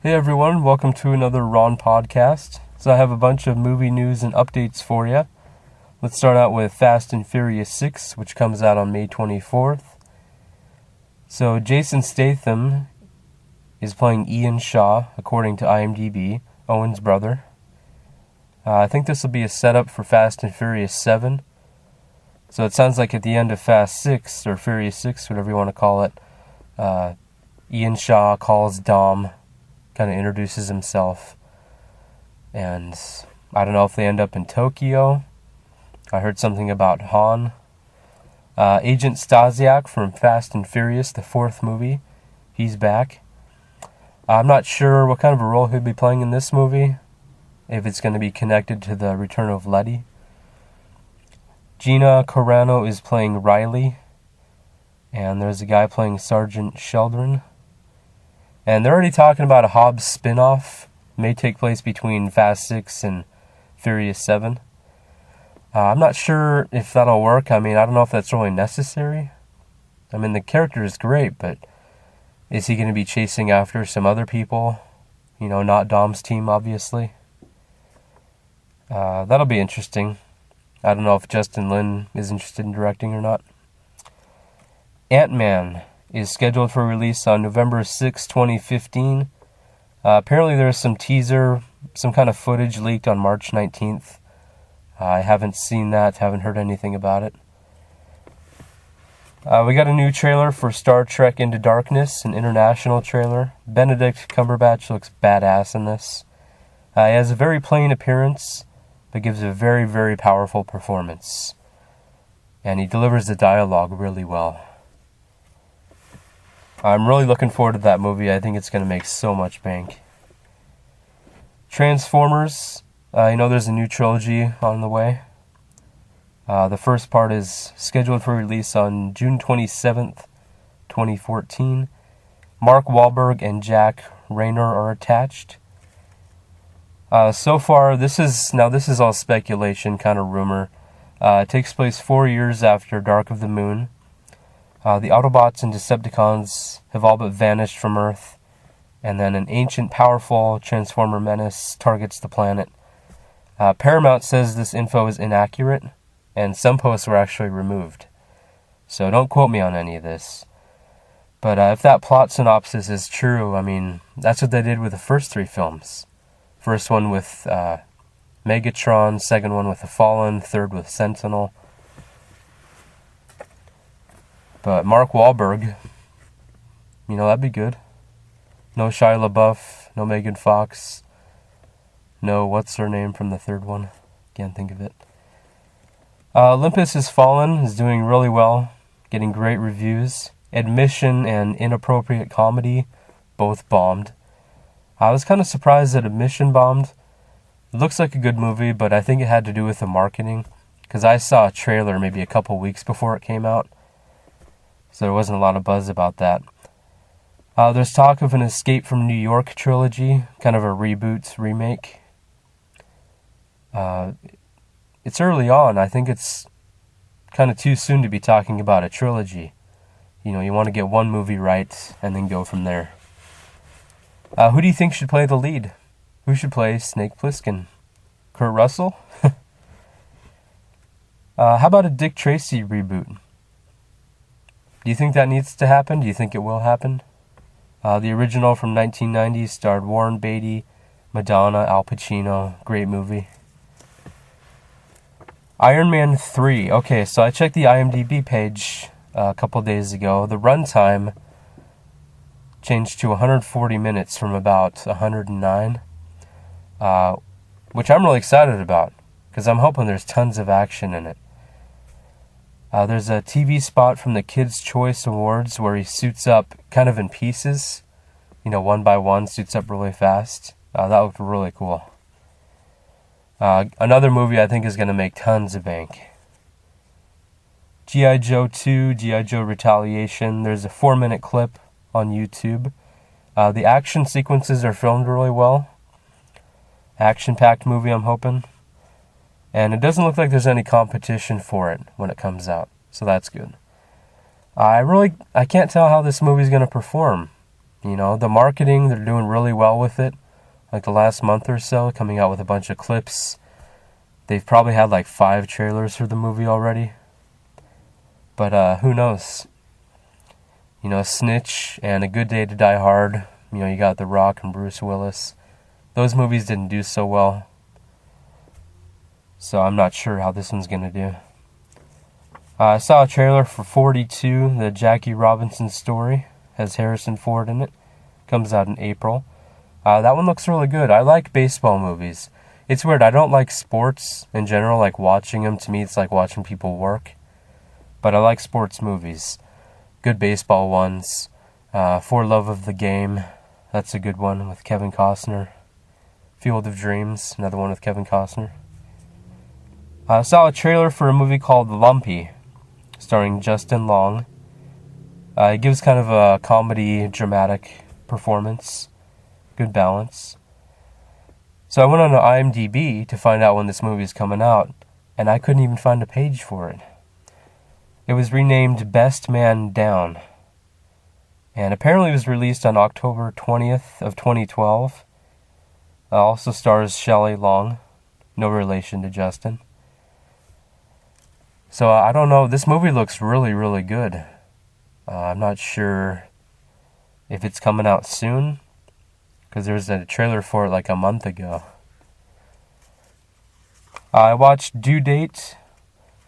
Hey everyone, welcome to another Ron podcast. So I have a bunch of movie news and updates for you. Let's start out with Fast and Furious 6, which comes out on May 24th. So Jason Statham is playing Ian Shaw, according to IMDb, Owen's brother. I think this will be a setup for Fast and Furious 7. So it sounds like at the end of Fast 6, or Furious 6, whatever you want to call it, Ian Shaw calls Dom, kind of introduces himself, and I don't know if they end up in Tokyo. I heard something about Han. Agent Stasiak from Fast and Furious, the fourth movie, he's back. I'm not sure what kind of a role he'll be playing in this movie, if it's going to be connected to the return of Letty. Gina Carano is playing Riley, and there's a guy playing Sergeant Sheldon. And they're already talking about a Hobbs spin-off. May take place between Fast 6 and Furious 7. I'm not sure if that'll work. I don't know if that's really necessary. The character is great, but is he going to be chasing after some other people? Not Dom's team, obviously. That'll be interesting. I don't know if Justin Lin is interested in directing or not. Ant-Man is scheduled for release on November 6, 2015. Apparently there's some teaser, some kind of footage leaked on March 19th. I haven't seen that, haven't heard anything about it. We got a new trailer for Star Trek Into Darkness, an international trailer. Benedict Cumberbatch looks badass in this. He has a very plain appearance, but gives a very, very powerful performance. And he delivers the dialogue really well. I'm really looking forward to that movie. I think it's going to make so much bank. Trans4mers. There's a new trilogy on the way. The first part is scheduled for release on June 27th, 2014. Mark Wahlberg and Jack Reynor are attached. So far, this is all speculation, kind of rumor. It takes place 4 years after Dark of the Moon. The Autobots and Decepticons have all but vanished from Earth, and then an ancient, powerful Transformer menace targets the planet. Paramount says this info is inaccurate, and some posts were actually removed. So don't quote me on any of this. But if that plot synopsis is true, that's what they did with the first three films. First one with Megatron, second one with the Fallen, third with Sentinel. But Mark Wahlberg, that'd be good. No Shia LaBeouf, no Megan Fox, no what's her name from the third one? Can't think of it. Olympus Has Fallen is doing really well, getting great reviews. Admission and Inappropriate Comedy both bombed. I was kind of surprised that Admission bombed. It looks like a good movie, but I think it had to do with the marketing, because I saw a trailer maybe a couple weeks before it came out. So there wasn't a lot of buzz about that. There's talk of an Escape from New York trilogy, kind of a reboot, remake. It's early on. I think it's kind of too soon to be talking about a trilogy. You want to get one movie right and then go from there. Who do you think should play the lead? Who should play Snake Plissken? Kurt Russell? How about a Dick Tracy reboot? Do you think that needs to happen? Do you think it will happen? The original from 1990 starred Warren Beatty, Madonna, Al Pacino. Great movie. Iron Man 3. Okay, so I checked the IMDb page a couple days ago. The runtime changed to 140 minutes from about 109, which I'm really excited about, because I'm hoping there's tons of action in it. There's a TV spot from the Kids' Choice Awards where he suits up kind of in pieces, one by one, suits up really fast. That looked really cool. Another movie I think is going to make tons of bank. G.I. Joe 2, G.I. Joe Retaliation. There's a 4-minute clip on YouTube. The action sequences are filmed really well. Action-packed movie, I'm hoping. And it doesn't look like there's any competition for it when it comes out, so that's good. I can't tell how this movie's going to perform. The marketing, they're doing really well with it. Like the last month or so, coming out with a bunch of clips. They've probably had like 5 trailers for the movie already. But who knows? Snitch and A Good Day to Die Hard. You got The Rock and Bruce Willis. Those movies didn't do so well. So I'm not sure how this one's going to do. I saw a trailer for 42, the Jackie Robinson story. Has Harrison Ford in it. Comes out in April. That one looks really good. I like baseball movies. It's weird. I don't like sports in general, like watching them. To me, it's like watching people work. But I like sports movies. Good baseball ones. For Love of the Game. That's a good one with Kevin Costner. Field of Dreams, another one with Kevin Costner. I saw a trailer for a movie called Lumpy, starring Justin Long. It gives kind of a comedy, dramatic performance. Good balance. So I went on to IMDb to find out when this movie is coming out, and I couldn't even find a page for it. It was renamed Best Man Down, and apparently it was released on October 20th of 2012. Also stars Shelley Long, no relation to Justin. So I don't know, this movie looks really, really good. I'm not sure if it's coming out soon, because there was a trailer for it like a month ago. I watched Due Date.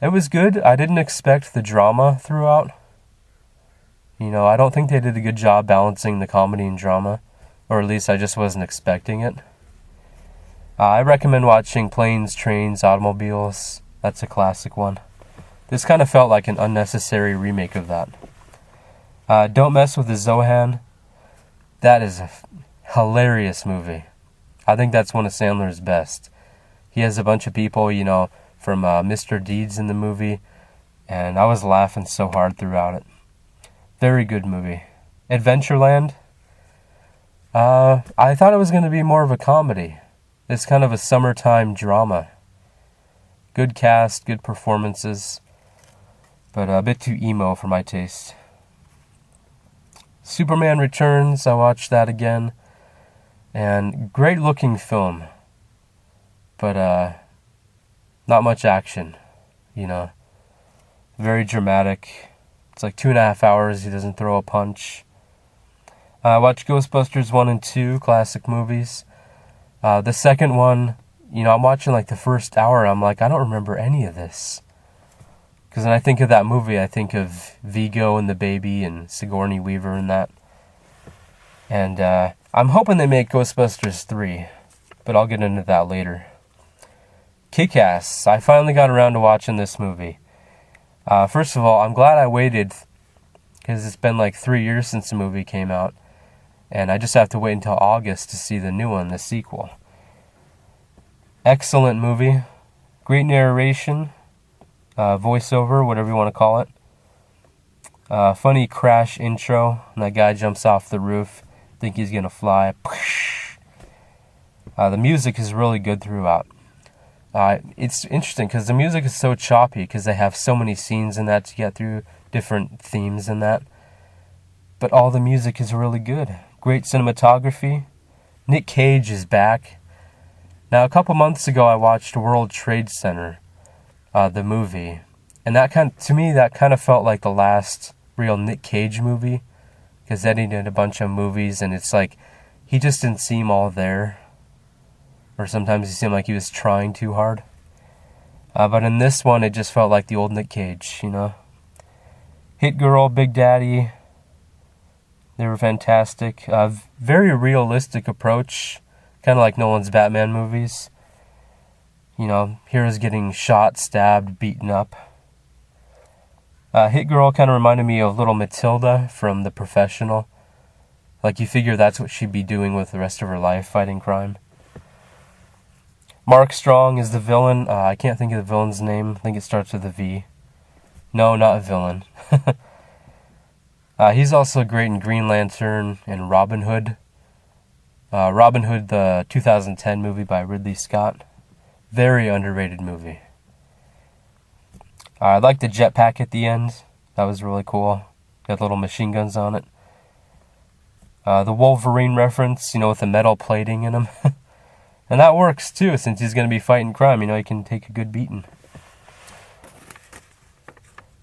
It was good. I didn't expect the drama throughout. I don't think they did a good job balancing the comedy and drama, or at least I just wasn't expecting it. I recommend watching Planes, Trains, Automobiles. That's a classic one. This kind of felt like an unnecessary remake of that. Don't Mess with the Zohan. That is a hilarious movie. I think that's one of Sandler's best. He has a bunch of people, from Mr. Deeds in the movie, and I was laughing so hard throughout it. Very good movie. Adventureland. I thought it was going to be more of a comedy. It's kind of a summertime drama. Good cast, good performances, but a bit too emo for my taste. Superman Returns, I watched that again, and great looking film, but not much action, very dramatic. It's like 2.5 hours, he doesn't throw a punch. I watched Ghostbusters 1 and 2, classic movies. The second one, I'm watching like the first hour, I'm like, I don't remember any of this. Because when I think of that movie, I think of Vigo and the baby and Sigourney Weaver and that. And I'm hoping they make Ghostbusters 3, but I'll get into that later. Kick-Ass. I finally got around to watching this movie. First of all, I'm glad I waited, because it's been like 3 years since the movie came out. And I just have to wait until August to see the new one, the sequel. Excellent movie. Great narration. Voiceover, whatever you want to call it. Funny crash intro. And that guy jumps off the roof. Think he's going to fly. The music is really good throughout. It's interesting because the music is so choppy because they have so many scenes in that to get through, different themes in that. But all the music is really good. Great cinematography. Nick Cage is back. Now, a couple months ago, I watched World Trade Center, the movie. And to me, that kind of felt like the last real Nick Cage movie. Because then he did a bunch of movies, and it's like, he just didn't seem all there. Or sometimes he seemed like he was trying too hard. But in this one, it just felt like the old Nick Cage, Hit Girl, Big Daddy. They were fantastic. Very realistic approach. Kind of like Nolan's Batman movies. Heroes getting shot, stabbed, beaten up. Hit Girl kind of reminded me of Little Matilda from The Professional. Like, you figure that's what she'd be doing with the rest of her life, fighting crime. Mark Strong is the villain. I can't think of the villain's name. I think it starts with a V. No, not a villain. He's also great in Green Lantern and Robin Hood. Robin Hood, the 2010 movie by Ridley Scott. Very underrated movie. I like the jetpack at the end. That was really cool. Got little machine guns on it. The Wolverine reference, with the metal plating in him. And that works too, since he's going to be fighting crime. He can take a good beating.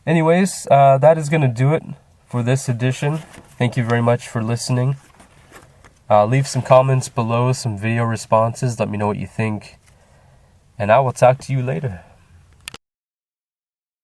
Anyways, that is going to do it for this edition. Thank you very much for listening. Leave some comments below, some video responses. Let me know what you think. And I will talk to you later.